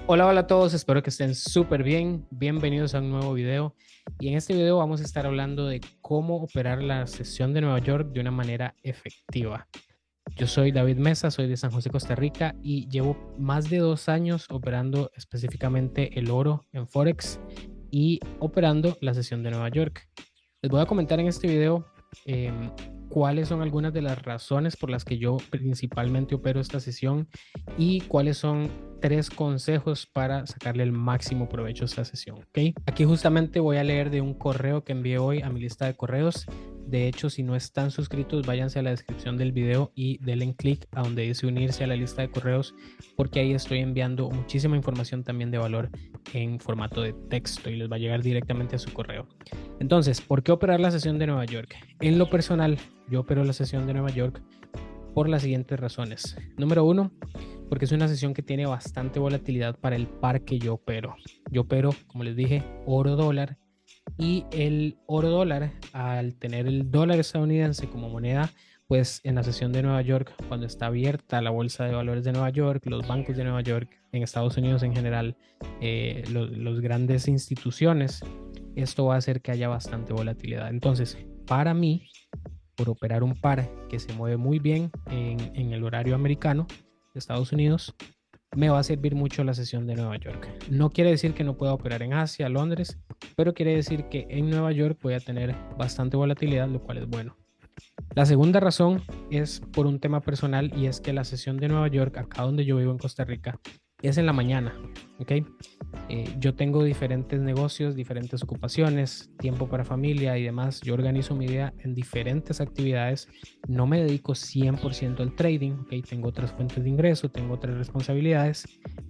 Hola, hola a todos, espero que estén súper bien. Bienvenidos a un nuevo video. Y en este video vamos a estar hablando de cómo operar la sesión de Nueva York de una manera efectiva. Yo soy David Mesa, soy de San José, Costa Rica y llevo más de 2 años operando específicamente el oro en Forex y operando la sesión de Nueva York. Les voy a comentar en este video em, cuáles son algunas de las razones por las que yo principalmente opero esta sesión y cuáles son 3 consejos para sacarle el máximo provecho a esta sesión. ¿Ok? Aquí justamente voy a leer de un correo que envié hoy a mi lista de correos. De hecho, si no están suscritos, váyanse a la descripción del video y denle clic a donde dice unirse a la lista de correos, porque ahí estoy enviando muchísima información también de valor en formato de texto y les va a llegar directamente a su correo. Entonces, ¿por qué operar la sesión de Nueva York? En lo personal, yo opero la sesión de Nueva York por las siguientes razones. Número uno, porque es una sesión que tiene bastante volatilidad para el par que yo opero. Yo opero, como les dije, oro dólar, y el oro dólar, al tener el dólar estadounidense como moneda, pues en la sesión de Nueva York, cuando está abierta la bolsa de valores de Nueva York, los bancos de Nueva York, en Estados Unidos en general, los grandes instituciones, esto va a hacer que haya bastante volatilidad. Entonces, para mí, por operar un par que se mueve muy bien en el horario americano de Estados Unidos, me va a servir mucho la sesión de Nueva York. No quiere decir que no pueda operar en Asia, Londres, pero quiere decir que en Nueva York voy a tener bastante volatilidad, lo cual es bueno. La segunda razón es por un tema personal y es que la sesión de Nueva York, acá donde yo vivo en Costa Rica, es en la mañana, ¿ok? Yo tengo diferentes negocios, diferentes ocupaciones, tiempo para familia y demás. Yo organizo mi día en diferentes actividades. No me dedico 100% al trading, ¿ok? Tengo otras fuentes de ingreso, tengo otras responsabilidades.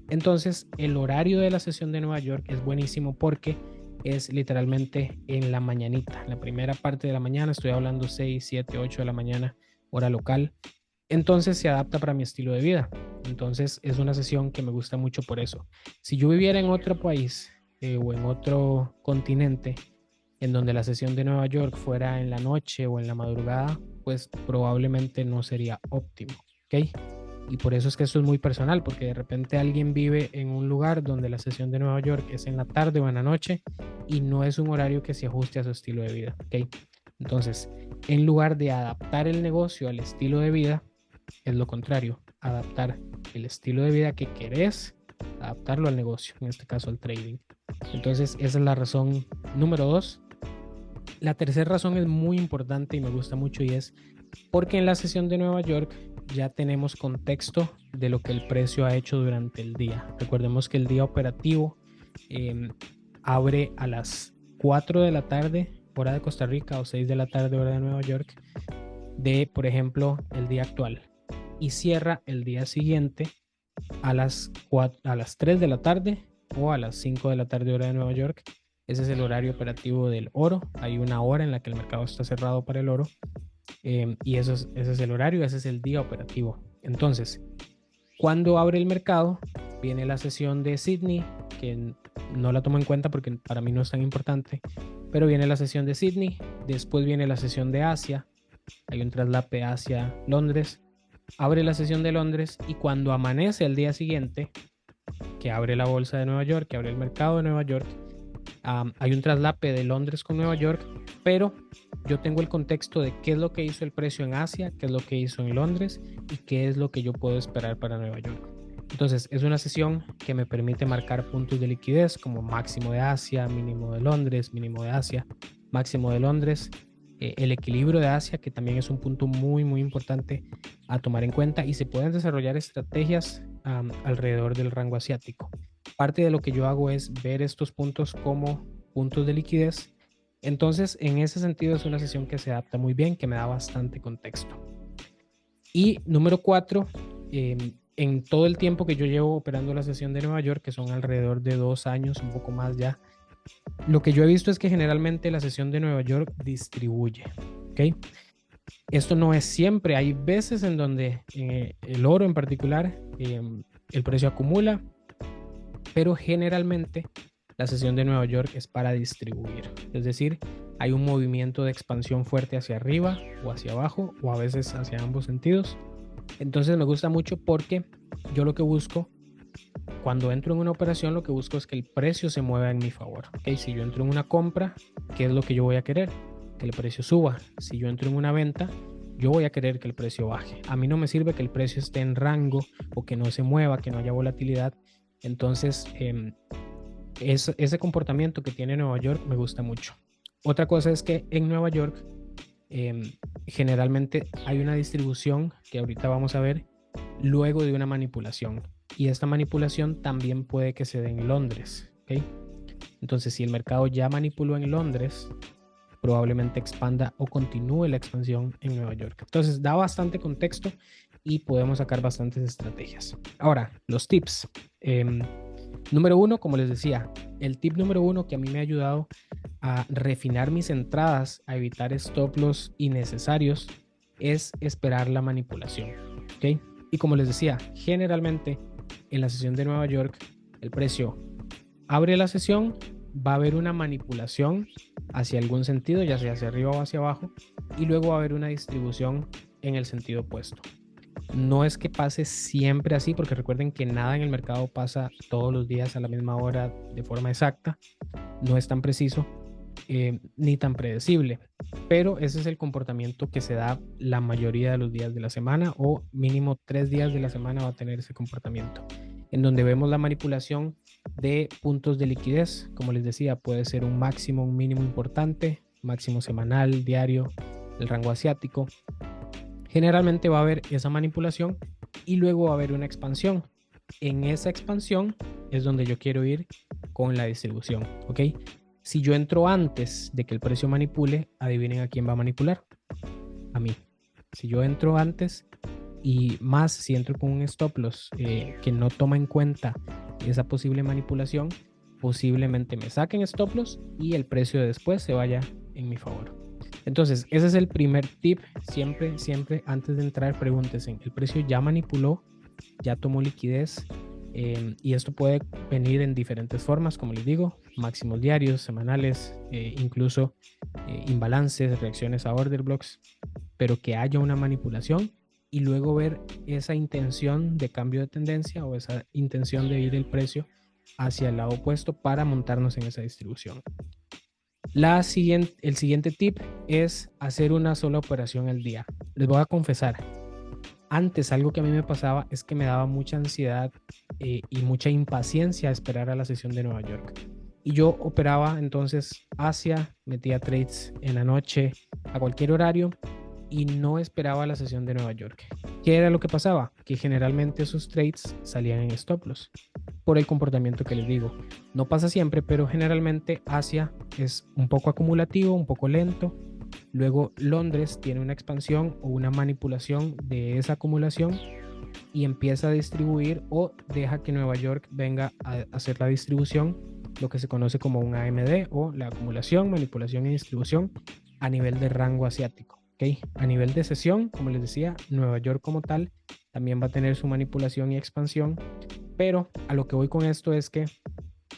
Entonces, el horario de la sesión de Nueva York es buenísimo porque es literalmente en la mañanita, en la primera parte de la mañana. Estoy hablando 6, 7, 8 de la mañana, hora local. Entonces se adapta para mi estilo de vida. Entonces es una sesión que me gusta mucho por eso. Si yo viviera en otro país o en otro continente en donde la sesión de Nueva York fuera en la noche o en la madrugada, pues probablemente no sería óptimo. ¿Ok? Y por eso es que esto es muy personal, porque de repente alguien vive en un lugar donde la sesión de Nueva York es en la tarde o en la noche y no es un horario que se ajuste a su estilo de vida. ¿Ok? Entonces, en lugar de adaptar el negocio al estilo de vida, es lo contrario, adaptar el estilo de vida que querés, adaptarlo al negocio, en este caso al trading. Entonces, esa es la razón número dos. La tercera razón es muy importante y me gusta mucho y es porque en la sesión de Nueva York ya tenemos contexto de lo que el precio ha hecho durante el día. Recordemos que el día operativo eh, abre a las 4 de la tarde, hora de Costa Rica, o 6 de la tarde, hora de Nueva York, de, por ejemplo, el día actual. Y cierra el día siguiente a las 3 de la tarde o a las 5 de la tarde hora de Nueva York. Ese es el horario operativo del oro. Hay una hora en la que el mercado está cerrado para el oro y ese es el horario, ese es el día operativo. Entonces, cuando abre el mercado, viene la sesión de Sydney, que no la tomo en cuenta porque para mí no es tan importante, pero viene la sesión de Sydney, después viene la sesión de Asia, hay un traslape Asia-Londres, abre la sesión de Londres y cuando amanece el día siguiente, que abre la bolsa de Nueva York, que abre el mercado de Nueva York, hay un traslape de Londres con Nueva York, pero yo tengo el contexto de qué es lo que hizo el precio en Asia, qué es lo que hizo en Londres y qué es lo que yo puedo esperar para Nueva York. Entonces, es una sesión que me permite marcar puntos de liquidez como máximo de Asia, mínimo de Londres, mínimo de Asia, máximo de Londres, el equilibrio de Asia, que también es un punto muy, muy importante a tomar en cuenta y se pueden desarrollar estrategias alrededor del rango asiático. Parte de lo que yo hago es ver estos puntos como puntos de liquidez. Entonces, en ese sentido es una sesión que se adapta muy bien, que me da bastante contexto. Y número cuatro, en todo el tiempo que yo llevo operando la sesión de Nueva York, que son alrededor de 2 años, un poco más ya, lo que yo he visto es que generalmente la sesión de Nueva York distribuye. ¿Ok? Esto no es siempre, hay veces en donde el oro en particular, el precio acumula, pero generalmente la sesión de Nueva York es para distribuir. Es decir, hay un movimiento de expansión fuerte hacia arriba o hacia abajo o a veces hacia ambos sentidos. Entonces me gusta mucho porque yo lo que busco cuando entro en una operación, lo que busco es que el precio se mueva en mi favor. ¿Okay? Si yo entro en una compra, ¿qué es lo que yo voy a querer? Que el precio suba. Si yo entro en una venta, yo voy a querer que el precio baje. A mí no me sirve que el precio esté en rango o que no se mueva, que no haya volatilidad. Entonces, ese comportamiento que tiene Nueva York me gusta mucho. Otra cosa es que en Nueva York generalmente hay una distribución que ahorita vamos a ver luego de una manipulación. Y esta manipulación también puede que se dé en Londres. ¿Okay? Entonces, si el mercado ya manipuló en Londres, probablemente expanda o continúe la expansión en Nueva York. Entonces, da bastante contexto y podemos sacar bastantes estrategias. Ahora, los tips. Número uno, como les decía, el tip número uno que a mí me ha ayudado a refinar mis entradas, a evitar stop loss innecesarios, es esperar la manipulación. ¿Okay? Y como les decía, generalmente en la sesión de Nueva York, el precio abre la sesión, va a haber una manipulación hacia algún sentido, ya sea hacia arriba o hacia abajo, y luego va a haber una distribución en el sentido opuesto. No es que pase siempre así, porque recuerden que nada en el mercado pasa todos los días a la misma hora de forma exacta, no es tan preciso ni tan predecible, pero ese es el comportamiento que se da la mayoría de los días de la semana, o mínimo 3 días de la semana va a tener ese comportamiento, en donde vemos la manipulación de puntos de liquidez. Como les decía, puede ser un máximo, un mínimo importante, máximo semanal, diario, el rango asiático. Generalmente va a haber esa manipulación y luego va a haber una expansión. En esa expansión es donde yo quiero ir con la distribución, ¿ok? Si yo entro antes de que el precio manipule, adivinen a quién va a manipular. A mí. Si yo entro antes, y más si entro con un stop loss que no toma en cuenta esa posible manipulación, posiblemente me saquen stop loss y el precio de después se vaya en mi favor. Entonces, ese es el primer tip. Siempre, siempre antes de entrar, pregúntense, ¿el precio ya manipuló? ¿Ya tomó liquidez? Y esto puede venir en diferentes formas, como les digo, máximos diarios, semanales, incluso imbalances, reacciones a order blocks, pero que haya una manipulación y luego ver esa intención de cambio de tendencia o esa intención de ir el precio hacia el lado opuesto para montarnos en esa distribución. El siguiente tip es hacer una sola operación al día. Les voy a confesar, antes algo que a mí me pasaba es que me daba mucha ansiedad y mucha impaciencia a esperar a la sesión de Nueva York. Y yo operaba entonces Asia, metía trades en la noche a cualquier horario y no esperaba la sesión de Nueva York. ¿Qué era lo que pasaba? Que generalmente esos trades salían en stop loss por el comportamiento que les digo. No pasa siempre, pero generalmente Asia es un poco acumulativo, un poco lento. Luego Londres tiene una expansión o una manipulación de esa acumulación y empieza a distribuir o deja que Nueva York venga a hacer la distribución, lo que se conoce como un AMD o la acumulación, manipulación y distribución a nivel de rango asiático. ¿Okay? A nivel de sesión, como les decía, Nueva York como tal también va a tener su manipulación y expansión, pero a lo que voy con esto es que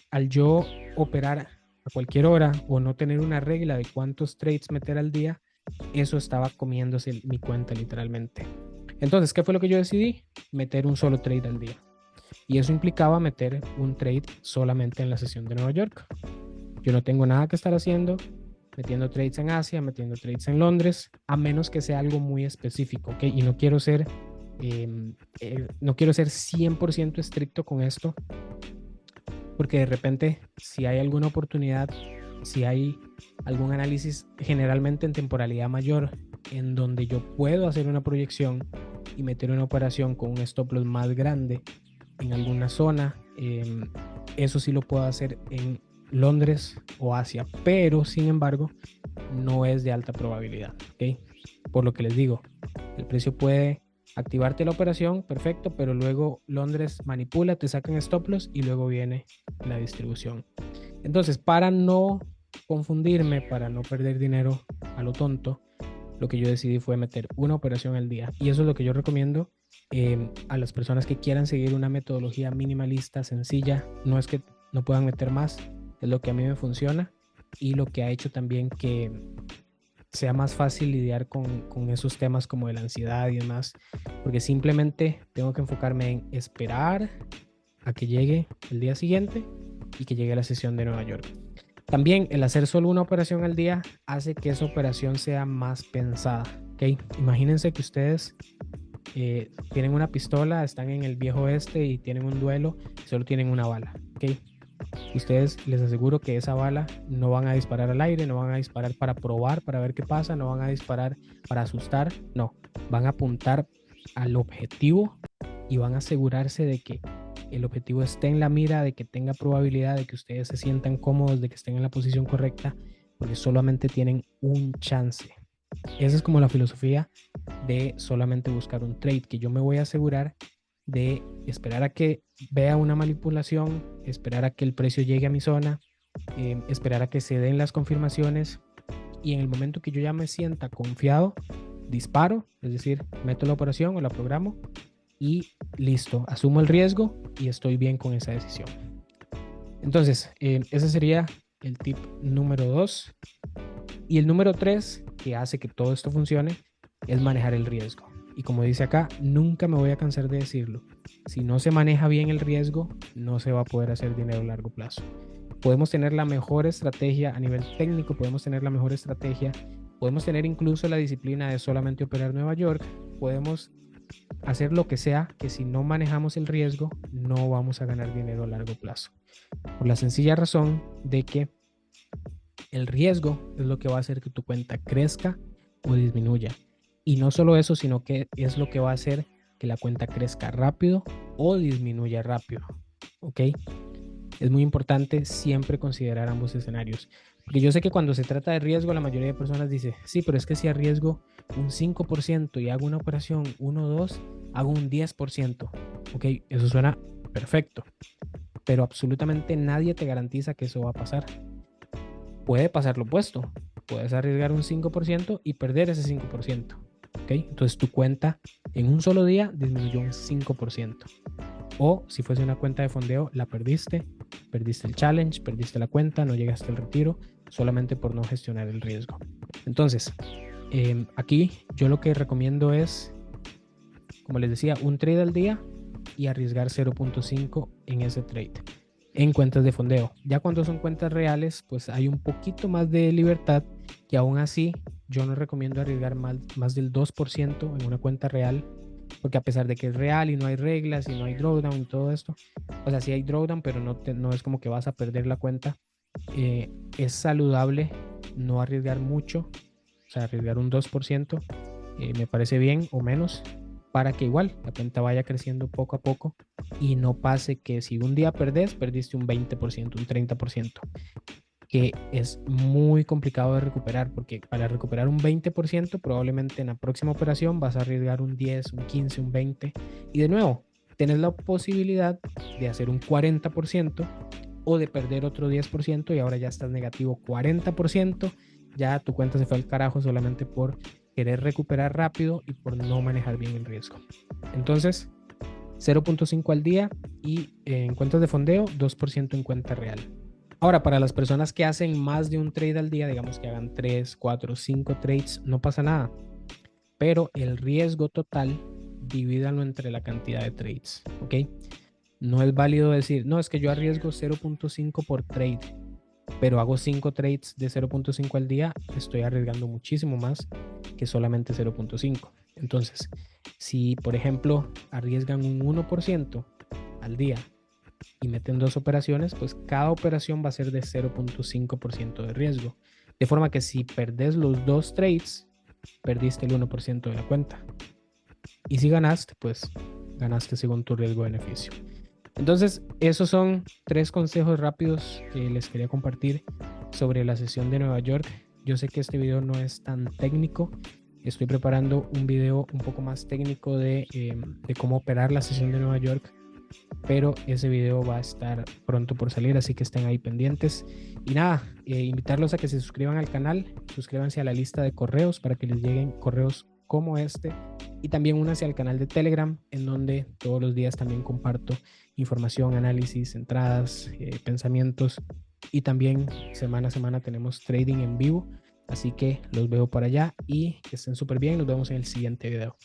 al yo operar a cualquier hora o no tener una regla de cuántos trades meter al día, eso estaba comiéndose mi cuenta literalmente. Entonces, ¿qué fue lo que yo decidí? Meter un solo trade al día. Y eso implicaba meter un trade solamente en la sesión de Nueva York. Yo no tengo nada que estar haciendo, metiendo trades en Asia, metiendo trades en Londres, a menos que sea algo muy específico, ¿ok? Y no quiero ser 100% estricto con esto, porque de repente si hay alguna oportunidad, si hay algún análisis generalmente en temporalidad mayor en donde yo puedo hacer una proyección y meter una operación con un stop loss más grande en alguna zona, eso sí lo puedo hacer en Londres o Asia, pero sin embargo no es de alta probabilidad, ¿ok? Por lo que les digo, el precio puede activarte la operación, perfecto, pero luego Londres manipula, te sacan stop loss y luego viene la distribución. Entonces, para no confundirme, para no perder dinero a lo tonto, lo que yo decidí fue meter una operación al día. Y eso es lo que yo recomiendo a las personas que quieran seguir una metodología minimalista, sencilla. No es que no puedan meter más, es lo que a mí me funciona y lo que ha hecho también que sea más fácil lidiar con esos temas como de la ansiedad y demás, porque simplemente tengo que enfocarme en esperar a que llegue el día siguiente y que llegue la sesión de Nueva York. También el hacer solo una operación al día hace que esa operación sea más pensada, ¿ok? Imagínense que ustedes tienen una pistola, están en el viejo oeste y tienen un duelo y solo tienen una bala, ¿ok? Ustedes, les aseguro que esa bala no van a disparar al aire, no van a disparar para probar, para ver qué pasa, no van a disparar para asustar, no, van a apuntar al objetivo y van a asegurarse de que el objetivo esté en la mira, de que tenga probabilidad, de que ustedes se sientan cómodos, de que estén en la posición correcta, porque solamente tienen un chance. Esa es como la filosofía de solamente buscar un trade, que yo me voy a asegurar de esperar a que vea una manipulación, esperar a que el precio llegue a mi zona, esperar a que se den las confirmaciones y en el momento que yo ya me sienta confiado, disparo, es decir, meto la operación o la programo y listo, asumo el riesgo y estoy bien con esa decisión. Entonces, ese sería el tip número 2. Y el número 3, que hace que todo esto funcione, es manejar el riesgo. Y como dice acá, nunca me voy a cansar de decirlo. Si no se maneja bien el riesgo, no se va a poder hacer dinero a largo plazo. Podemos tener la mejor estrategia a nivel técnico, podemos tener la mejor estrategia, podemos tener incluso la disciplina de solamente operar Nueva York, podemos hacer lo que sea, que si no manejamos el riesgo, no vamos a ganar dinero a largo plazo. Por la sencilla razón de que el riesgo es lo que va a hacer que tu cuenta crezca o disminuya. Y no solo eso, sino que es lo que va a hacer que la cuenta crezca rápido o disminuya rápido. ¿Ok? Es muy importante siempre considerar ambos escenarios. Porque yo sé que cuando se trata de riesgo, la mayoría de personas dice, sí, pero es que si arriesgo un 5% y hago una operación 1 o 2, hago un 10%. Ok, eso suena perfecto. Pero absolutamente nadie te garantiza que eso va a pasar. Puede pasar lo opuesto. Puedes arriesgar un 5% y perder ese 5%. ¿Ok? Entonces tu cuenta en un solo día disminuyó un 5%. O si fuese una cuenta de fondeo, la perdiste el challenge, perdiste la cuenta, no llegaste al retiro, solamente por no gestionar el riesgo. Entonces, aquí yo lo que recomiendo es, como les decía, un trade al día y arriesgar 0.5 en ese trade en cuentas de fondeo. Ya cuando son cuentas reales, pues hay un poquito más de libertad, que aún así yo no recomiendo arriesgar más del 2% en una cuenta real, porque a pesar de que es real y no hay reglas y no hay drawdown y todo esto, o sea, sí hay drawdown, pero no es como que vas a perder la cuenta. Es saludable no arriesgar mucho, o sea, arriesgar un 2%, me parece bien o menos, para que igual la cuenta vaya creciendo poco a poco y no pase que si un día perdiste un 20%, un 30%, que es muy complicado de recuperar, porque para recuperar un 20% probablemente en la próxima operación vas a arriesgar un 10, un 15, un 20 y de nuevo tienes la posibilidad de hacer un 40% o de perder otro 10% y ahora ya estás negativo 40%, ya tu cuenta se fue al carajo solamente por querer recuperar rápido y por no manejar bien el riesgo. Entonces 0.5 al día y en cuentas de fondeo 2% en cuenta real. Ahora, para las personas que hacen más de un trade al día, digamos que hagan 3, 4, 5 trades, no pasa nada. Pero el riesgo total, divídanlo entre la cantidad de trades, ¿ok? No es válido decir, no, es que yo arriesgo 0.5 por trade, pero hago 5 trades de 0.5 al día, estoy arriesgando muchísimo más que solamente 0.5. Entonces, si por ejemplo arriesgan un 1% al día y meten 2 operaciones, pues cada operación va a ser de 0.5% de riesgo. De forma que si perdés los 2 trades, perdiste el 1% de la cuenta. Y si ganaste, pues ganaste según tu riesgo-beneficio. Entonces, esos son 3 consejos rápidos que les quería compartir sobre la sesión de Nueva York. Yo sé que este video no es tan técnico. Estoy preparando un video un poco más técnico de cómo operar la sesión de Nueva York, pero ese video va a estar pronto por salir, así que estén ahí pendientes. Y nada, invitarlos a que se suscriban al canal, suscríbanse a la lista de correos para que les lleguen correos como este, y también únanse al canal de Telegram, en donde todos los días también comparto información, análisis, entradas, pensamientos, y también semana a semana tenemos trading en vivo, así que los veo por allá y que estén súper bien. Nos vemos en el siguiente video.